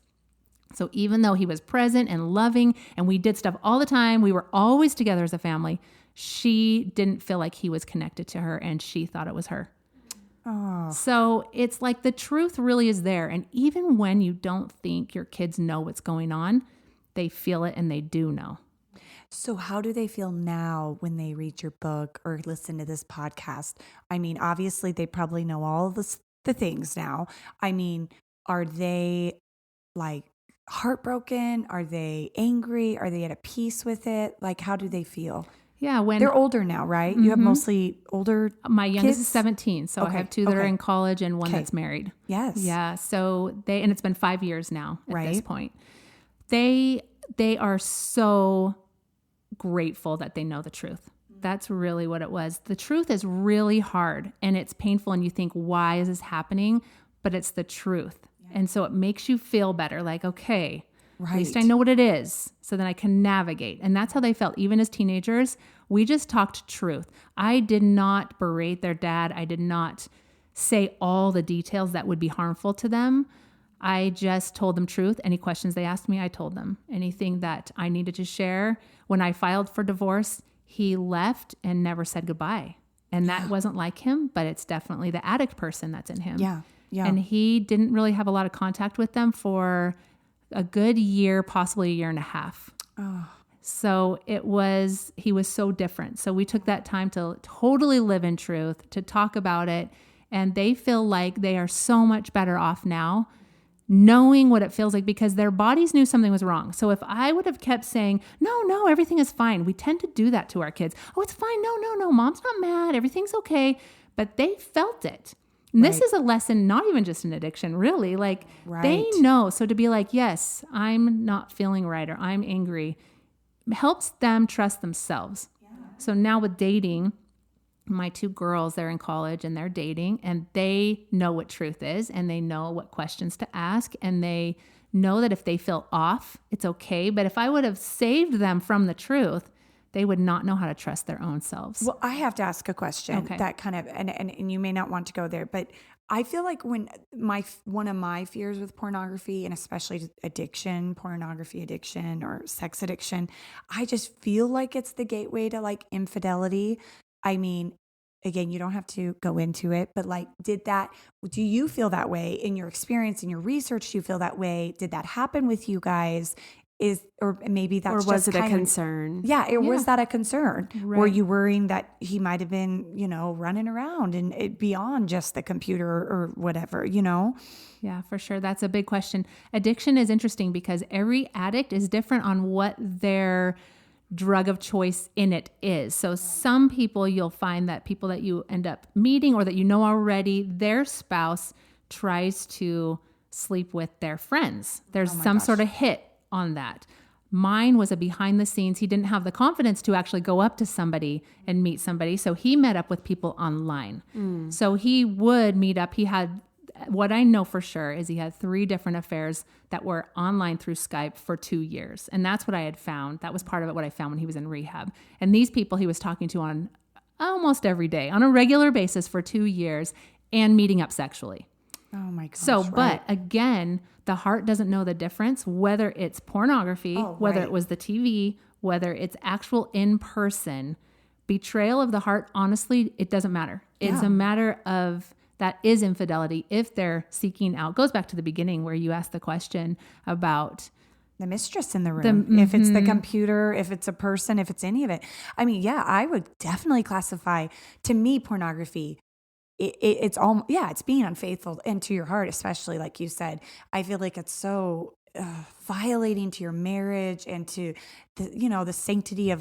So even though he was present and loving and we did stuff all the time, we were always together as a family, she didn't feel like he was connected to her and she thought it was her. Oh. So it's like the truth really is there. And even when you don't think your kids know what's going on, they feel it and they do know. So how do they feel now when they read your book or listen to this podcast? I mean, obviously they probably know all the things now. I mean, are they like heartbroken? Are they angry? Are they at a peace with it? Like, how do they feel? Yeah, when they're older now, right? You have mostly older My youngest kids? is 17, so I have two that are in college and one that's married. Yes. Yeah, so and it's been 5 years now at this point. They are so grateful that they know the truth. That's really what it was. The truth is really hard and it's painful and you think, why is this happening? But it's the truth. Yeah. And so it makes you feel better, like, okay, at least I know what it is, so then I can navigate. And that's how they felt. Even as teenagers, we just talked truth. I did not berate their dad. I did not say all the details that would be harmful to them. I just told them truth. Any questions they asked me, I told them. Anything that I needed to share. When I filed for divorce, he left and never said goodbye. And that wasn't like him, but it's definitely the addict person that's in him. Yeah. Yeah. And he didn't really have a lot of contact with them for a good year, possibly a year and a half. Oh. So he was so different. So we took that time to totally live in truth, to talk about it. And they feel like they are so much better off now, knowing what it feels like because their bodies knew something was wrong. So if I would have kept saying, no, everything is fine. We tend to do that to our kids. Oh, it's fine. No, mom's not mad. Everything's okay. But they felt it. And this is a lesson, not even just in addiction, really. Like they know. So to be like, yes, I'm not feeling right or I'm angry, helps them trust themselves. Yeah. So now with dating, my two girls, they're in college and they're dating and they know what truth is and they know what questions to ask and they know that if they feel off, it's okay. But if I would have saved them from the truth, they would not know how to trust their own selves. Well, I have to ask a question that kind of, and you may not want to go there, but I feel like when one of my fears with pornography and especially addiction, pornography addiction or sex addiction, I just feel like it's the gateway to like infidelity. I mean, again, you don't have to go into it, but like, do you feel that way in your experience, in your research? Do you feel that way? Did that happen with you guys? Or maybe that's just was it a concern? Was that a concern? Right. Were you worrying that he might have been, running around and beyond just the computer or whatever, Yeah, for sure. That's a big question. Addiction is interesting because every addict is different on what their drug of choice in it is. So some people, you'll find that people that you end up meeting or that you know already, their spouse tries to sleep with their friends. There's sort of hit on that. Mine was a behind the scenes. He didn't have the confidence to actually go up to somebody and meet somebody. So he met up with people online. So he would meet up. He had, what I know for sure is he had 3 different affairs that were online through Skype for 2 years. And that's what I had found. That was part of it, what I found when he was in rehab. And these people he was talking to on almost every day, on a regular basis for 2 years and meeting up sexually. Oh my gosh. So, but again, the heart doesn't know the difference, whether it's pornography, whether it was the TV, whether it's actual in-person. Betrayal of the heart, honestly, it doesn't matter. It's a matter of that is infidelity if they're seeking out. Goes back to the beginning where you asked the question about, the mistress in the room. If it's the computer, if it's a person, if it's any of it. I mean, yeah, I would definitely classify, to me, pornography. It's all, it's being unfaithful, and to your heart, especially like you said. I feel like it's so violating to your marriage and to the sanctity of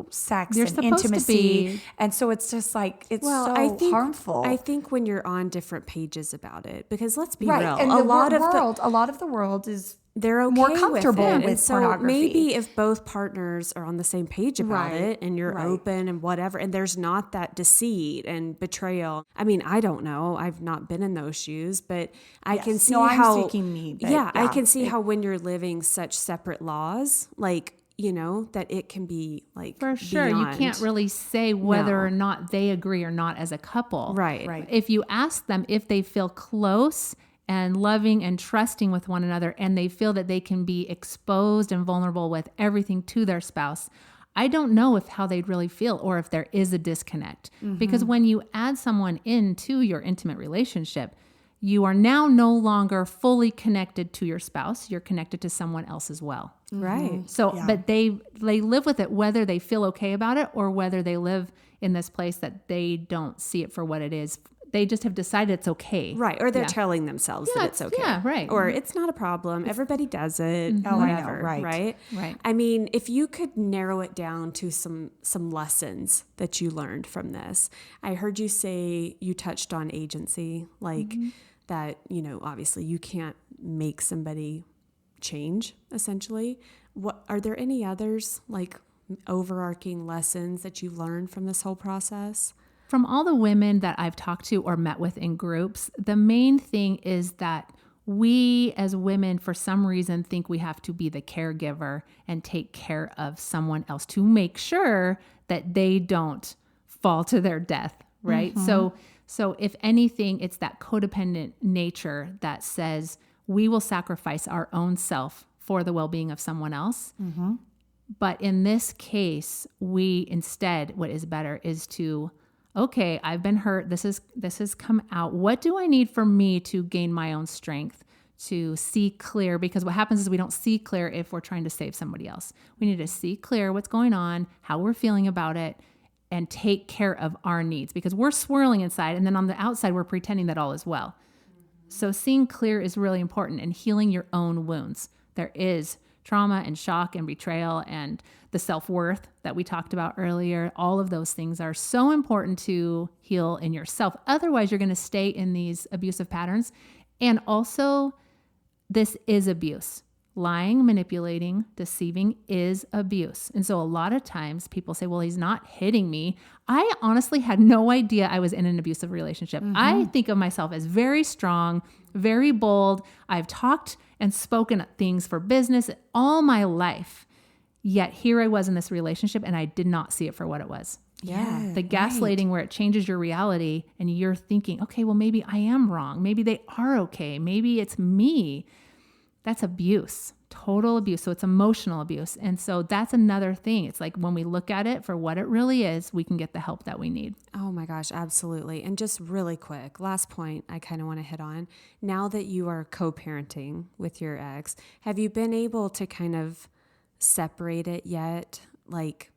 sex You're and supposed to intimacy. be. And so it's just like, it's I think, harmful. I think when you're on different pages about it, because let's be right. real, And a lot of the world is they're okay more comfortable with it. with And so pornography. maybe if both partners are on the same page about it and you're open and whatever, and there's not that deceit and betrayal. I mean, I don't know. I've not been in those shoes, but I can see how. Speaking me. But I can see how when you're living such separate laws, that it can be for sure. beyond. You can't really say whether or not they agree or not as a couple. Right. If you ask them if they feel close and loving and trusting with one another, and they feel that they can be exposed and vulnerable with everything to their spouse, I don't know how they'd really feel, or if there is a disconnect. Because when you add someone into your intimate relationship, you are now no longer fully connected to your spouse. You're connected to someone else as well. Right. So, but they live with it, whether they feel okay about it or whether they live in this place that they don't see it for what it is. They just have decided it's okay. Right. Or they're telling themselves that it's okay. Yeah, right. Or it's not a problem. Everybody does it. Oh, whatever. I know, right. Right. I mean, if you could narrow it down to some lessons that you learned from this. I heard you say you touched on agency, that, obviously you can't make somebody change, essentially. What are there any others, overarching lessons that you learned from this whole process? From all the women that I've talked to or met with in groups, the main thing is that we as women, for some reason, think we have to be the caregiver and take care of someone else to make sure that they don't fall to their death, right? So if anything, it's that codependent nature that says we will sacrifice our own self for the well-being of someone else. But in this case, we instead, what is better is to, okay, I've been hurt. This has come out. What do I need for me to gain my own strength, to see clear? Because what happens is we don't see clear if we're trying to save somebody else. We need to see clear what's going on, how we're feeling about it, and take care of our needs, because we're swirling inside. And then on the outside, we're pretending that all is well. So seeing clear is really important, and healing your own wounds. There is trauma and shock and betrayal and the self-worth that we talked about earlier. All of those things are so important to heal in yourself. Otherwise, you're going to stay in these abusive patterns. And also, this is abuse. Lying, manipulating, deceiving is abuse. And so a lot of times people say, well, he's not hitting me. I honestly had no idea I was in an abusive relationship. I think of myself as very strong, very bold. I've talked and spoken things for business all my life. Yet here I was in this relationship and I did not see it for what it was. Yeah. The gaslighting where it changes your reality and you're thinking, okay, well, maybe I am wrong. Maybe they are okay. Maybe it's me. That's abuse, total abuse. So it's emotional abuse. And so that's another thing. It's like when we look at it for what it really is, we can get the help that we need. Oh my gosh, absolutely. And just really quick, last point I kind of want to hit on. Now that you are co-parenting with your ex, have you been able to kind of separate it yet? Like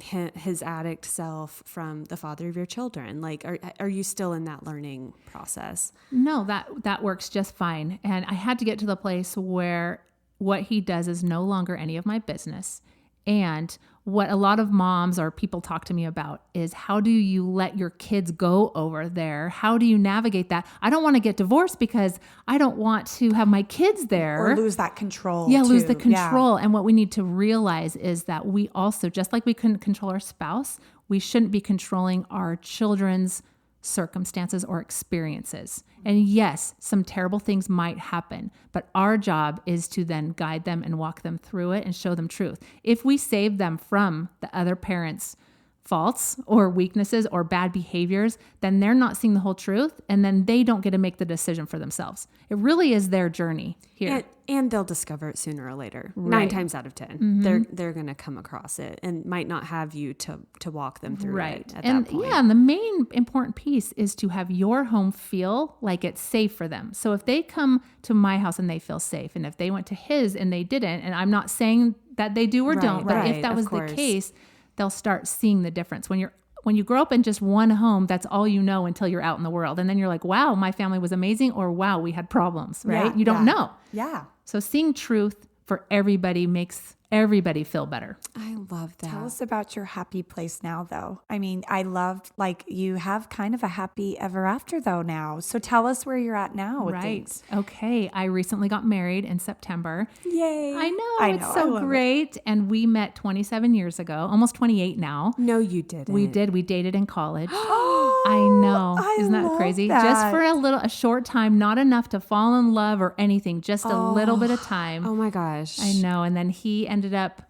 his addict self from the father of your children? Like, are you still in that learning process? No, that works just fine. And I had to get to the place where what he does is no longer any of my business. And what a lot of moms or people talk to me about is, how do you let your kids go over there? How do you navigate that? I don't want to get divorced because I don't want to have my kids there. Or lose that control. Yeah, lose too. the control. And what we need to realize is that we also, just like we couldn't control our spouse, we shouldn't be controlling our children's circumstances or experiences. And yes, some terrible things might happen, but our job is to then guide them and walk them through it and show them truth. If we save them from the other parent's faults or weaknesses or bad behaviors, then they're not seeing the whole truth, and then they don't get to make the decision for themselves. It really is their journey here. And they'll discover it sooner or later. Right. 9 times out of 10, they're going to come across it and might not have you to walk them through it at that point. Yeah, and the main important piece is to have your home feel like it's safe for them. So if they come to my house and they feel safe, and if they went to his and they didn't, and I'm not saying that they do or don't, but if that was the case, they'll start seeing the difference. When you grow up in just one home, that's all you know until you're out in the world. And then you're like, wow, my family was amazing, or wow, we had problems, right? Yeah, you don't know. Yeah. So seeing truth for everybody makes everybody feel better. I love that. Tell us about your happy place now, though. I mean, I loved, like, you have kind of a happy ever after, though, now. So tell us where you're at now with things. Okay. I recently got married in September. Yay. I know. It's so great. And we met 27 years ago, almost 28 now. No, you didn't. We did. We dated in college. I know. Isn't that crazy? Just for a short time, not enough to fall in love or anything, just a little bit of time. Oh my gosh. I know. And then he ended up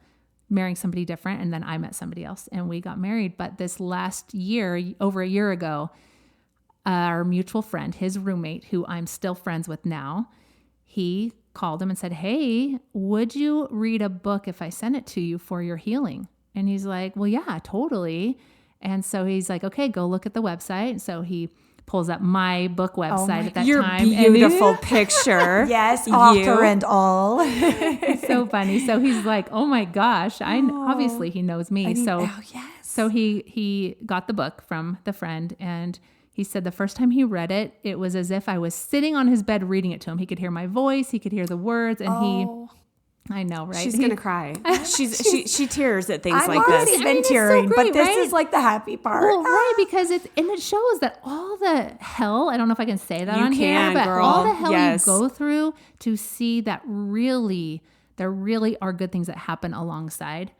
marrying somebody different, and then I met somebody else and we got married. But this last year, over a year ago, our mutual friend, his roommate, who I'm still friends with now, he called him and said, hey, would you read a book if I sent it to you for your healing? And he's like, well, yeah, totally. And so he's like, okay, go look at the website. So he pulls up my book website at that your time. Beautiful picture. Yes, author and all. It's so funny. So he's like, oh my gosh, obviously he knows me. So he got the book from the friend, and he said the first time he read it, it was as if I was sitting on his bed reading it to him. He could hear my voice, he could hear the words, and I know, right? She's gonna cry. She tears at things I've like already this. been tearing, so great, but this right? is like the happy part. Well, right, because it shows that all the hell, I don't know if I can say that on here, but girl. all the hell Yes. you go through to see that there really are good things that happen alongside.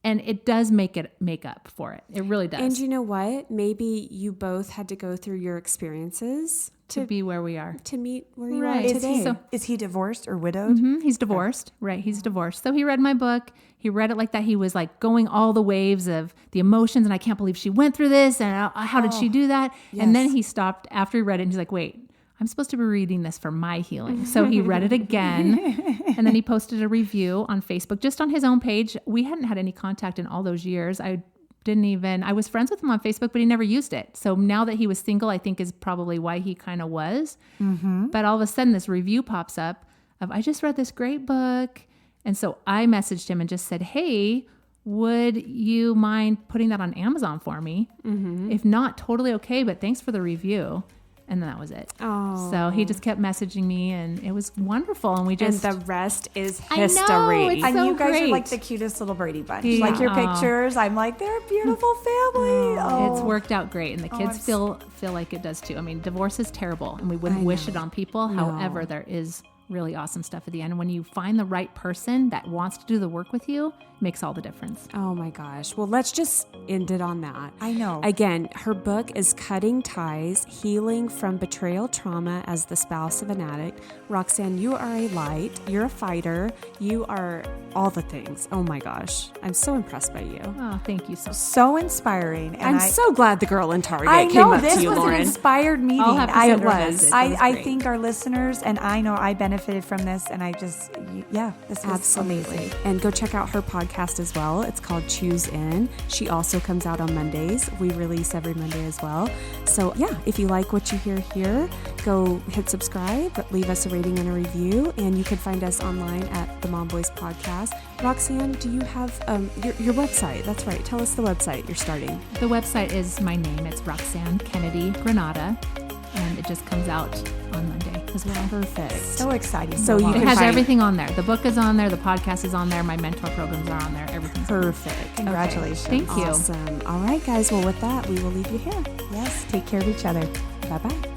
And it does make up for it. It really does. And you know what? Maybe you both had to go through your experiences to be where we are. to meet where you Right. are today. Is he divorced or widowed? He's divorced, right? He's divorced. So he read my book. He read it like that. He was like going all the waves of the emotions, and I can't believe she went through this, and how did she do that? Yes. And then he stopped after he read it, and he's like, wait, I'm supposed to be reading this for my healing. So he read it again, and then he posted a review on Facebook, just on his own page. We hadn't had any contact in all those years. I was friends with him on Facebook, but he never used it. So now that he was single, I think is probably why he kind of was. Mm-hmm. But all of a sudden this review pops up of, I just read this great book. And so I messaged him and just said, hey, would you mind putting that on Amazon for me? Mm-hmm. If not, totally okay, but thanks for the review. And then that was it. Oh. So he just kept messaging me, and it was wonderful. And And the rest is history. I know, it's And so you guys great. are like the cutest little Brady bunch. Yeah. Like your pictures, I'm like, they're a beautiful family. It's worked out great, and the kids feel like it does too. I mean, divorce is terrible, and we wouldn't wish it on people. No. However, there is really awesome stuff at the end. And when you find the right person that wants to do the work with you, it makes all the difference. Oh my gosh. Well, let's just end it on that. I know. Again, her book is Cutting Ties, Healing from Betrayal Trauma as the Spouse of an Addict. Roxanne, you are a light. You're a fighter. You are all the things. Oh my gosh. I'm so impressed by you. Oh, thank you so much. So inspiring. And I'm so glad the girl in Target I came know up this to you, was Lauren. an inspired meeting. I'll have to send her a message. It was I great. think our listeners, and I know I benefited from this, and I just, this was Absolutely. amazing. And go check out her podcast as well. It's called Choose In. She also comes out on Mondays. We release every Monday as well. So yeah, if you like what you hear here, go hit subscribe, leave us a rating and a review, and you can find us online at the Mom Boys Podcast. Roxanne, do you have your website? That's right. Tell us the website you're starting. The website is my name. It's Roxanne Kennedy Granata, and it just comes out on Monday as well. Perfect. So exciting. So you It can has find everything on there. The book is on there. The podcast is on there. My mentor programs are on there. Everything's on there. perfect. Congratulations. Thank you. Awesome. All right, guys. Well, with that, we will leave you here. Yes, take care of each other. Bye-bye.